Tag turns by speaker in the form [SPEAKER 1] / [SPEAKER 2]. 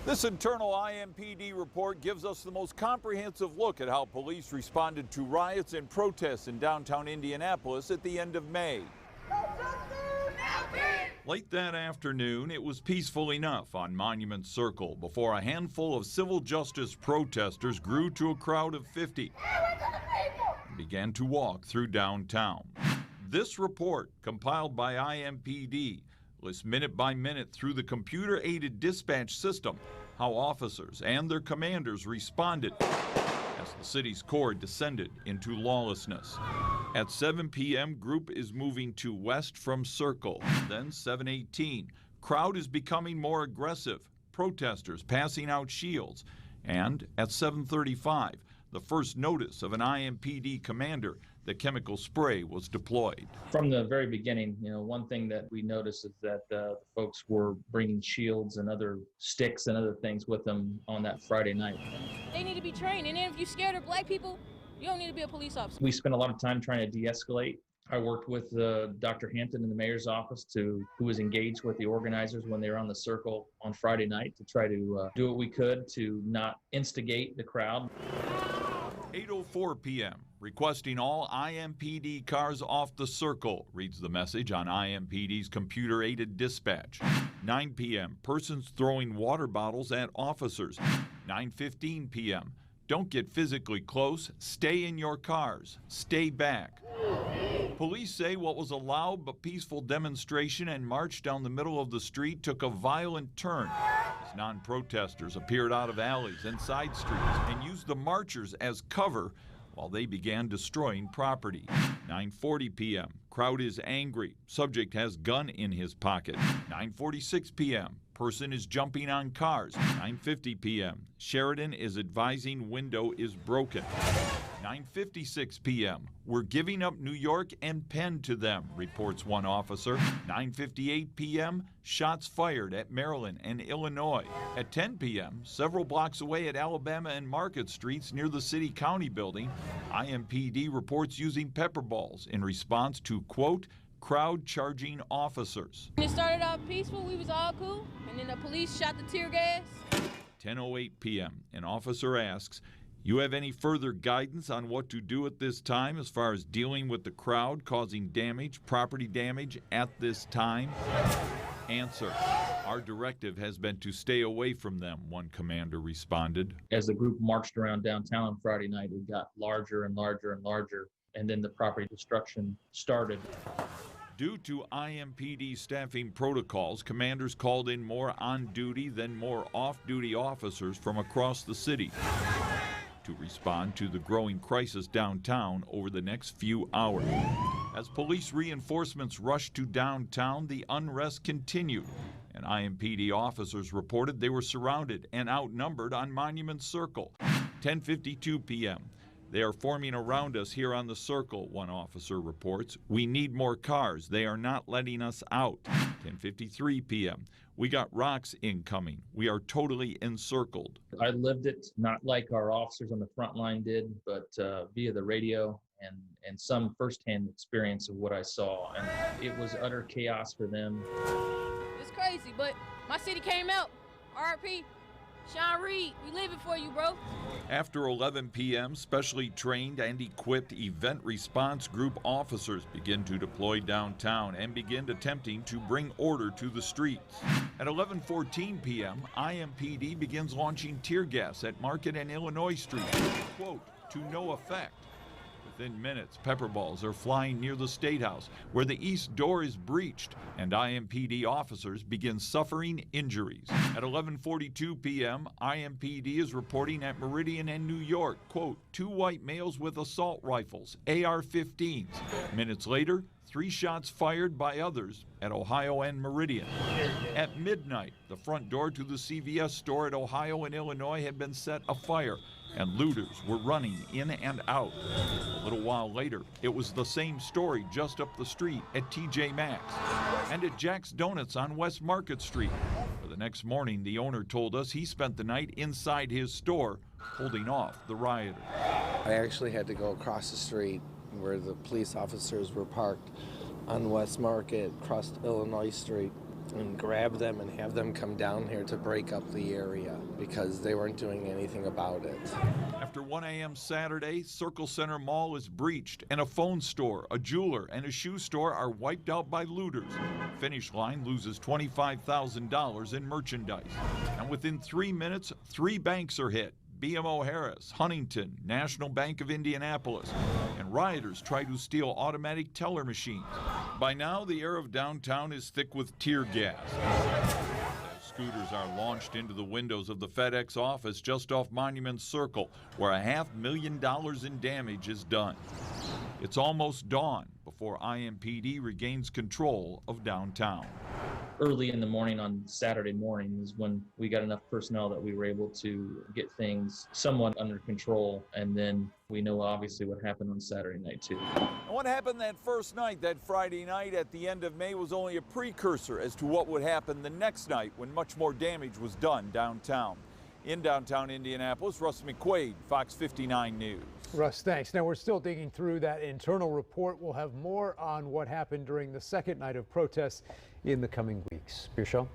[SPEAKER 1] This internal IMPD report gives us the most comprehensive look at how police responded to riots and protests in downtown Indianapolis at the end of May. Late that afternoon, it was peaceful enough on Monument Circle before a handful of civil justice protesters grew to a crowd of 50 and began to walk through downtown. This report, compiled by IMPD, lists minute by minute through the computer-aided dispatch system how officers and their commanders responded as the city's core descended into lawlessness. At 7 p.m., group is moving to west from Circle. Then 7:18, crowd is becoming more aggressive, protesters passing out shields. And at 7:35, the first notice of an IMPD commander that chemical spray was deployed.
[SPEAKER 2] From the very beginning, one thing that we noticed is that the folks were bringing shields and other sticks and other things with them on that Friday night.
[SPEAKER 3] They need to be trained, and then if you're scared of black people, you don't need to be a police officer.
[SPEAKER 2] We spent a lot of time trying to de-escalate. I worked with Dr. Hampton in the mayor's office, who was engaged with the organizers when they were on the circle on Friday night to try to do what we could to not instigate the crowd.
[SPEAKER 1] 8:04 p.m., requesting all IMPD cars off the circle, reads the message on IMPD's computer-aided dispatch. 9 p.m., persons throwing water bottles at officers. 9:15 p.m., don't get physically close, stay in your cars, stay back. Police say what was a loud but peaceful demonstration and march down the middle of the street took a violent turn as non-protesters appeared out of alleys and side streets and used the marchers as cover while they began destroying property. 9:40 p.m., crowd is angry, subject has gun in his pocket. 9:46 p.m., person is jumping on cars. 9:50 p.m., Sheridan is advising window is broken. 9:56 p.m., we're giving up New York and Penn to them, reports one officer. 9:58 p.m., shots fired at Maryland and Illinois. At 10 p.m., several blocks away at Alabama and Market Streets near the city-county building, IMPD reports using pepper balls in response to, quote, crowd charging officers.
[SPEAKER 3] When it started off peaceful, we was all cool, and then the police shot the tear gas.
[SPEAKER 1] 10:08 p.m., an officer asks, you have any further guidance on what to do at this time as far as dealing with the crowd causing damage, property damage at this time? Answer, our directive has been to stay away from them, one commander responded.
[SPEAKER 2] As the group marched around downtown on Friday night, it got larger and larger and larger, and then the property destruction started.
[SPEAKER 1] Due to IMPD staffing protocols, commanders called in more on-duty than more off-duty officers from across the city to respond to the growing crisis downtown over the next few hours. As police reinforcements rushed to downtown, the unrest continued, and IMPD officers reported they were surrounded and outnumbered on Monument Circle. 10:52 p.m. They are forming around us here on the circle, one officer reports. We need more cars. They are not letting us out. 10:53 p.m. We got rocks incoming. We are totally encircled.
[SPEAKER 2] I lived it, not like our officers on the front line did, but via the radio and some firsthand experience of what I saw. And it was utter chaos for them.
[SPEAKER 3] It's crazy, but my city came out. RP, Sean Reed, we living for you, bro.
[SPEAKER 1] After 11 p.m., specially trained and equipped event response group officers begin to deploy downtown and begin attempting to bring order to the streets. At 11:14 p.m., IMPD begins launching tear gas at Market and Illinois Street, quote, to no effect. Within minutes, pepper balls are flying near the State House, where the east door is breached, and IMPD officers begin suffering injuries. At 11:42 p.m., IMPD is reporting at Meridian and New York, quote, 2 white males with assault rifles, AR-15s. Minutes later, 3 shots fired by others at Ohio and Meridian. At midnight, the front door to the CVS store at Ohio and Illinois had been set afire, and looters were running in and out. A little while later, it was the same story just up the street at TJ Maxx and at Jack's Donuts on West Market Street. For the next morning, the owner told us he spent the night inside his store holding off the rioters.
[SPEAKER 4] I actually had to go across the street where the police officers were parked on West Market, across Illinois Street, and grab them and have them come down here to break up the area because they weren't doing anything about it.
[SPEAKER 1] After 1 a.m. Saturday, Circle Center Mall is breached, and a phone store, a jeweler, and a shoe store are wiped out by looters. Finish Line loses $25,000 in merchandise. And within 3 minutes, 3 banks are hit. BMO Harris, Huntington, National Bank of Indianapolis, and rioters try to steal automatic teller machines. By now, the air of downtown is thick with tear gas. As scooters are launched into the windows of the FedEx office just off Monument Circle, where $500,000 in damage is done. It's almost dawn before IMPD regains control of downtown.
[SPEAKER 2] Early in the morning on Saturday morning is when we got enough personnel that we were able to get things somewhat under control. And then we know obviously what happened on Saturday night too.
[SPEAKER 1] And what happened that first night, that Friday night at the end of May, was only a precursor as to what would happen the next night when much more damage was done downtown. In downtown Indianapolis, Russ McQuaid, Fox 59 News.
[SPEAKER 5] Russ, thanks. Now, we're still digging through that internal report. We'll have more on what happened during the second night of protests in the coming weeks. Pierschel?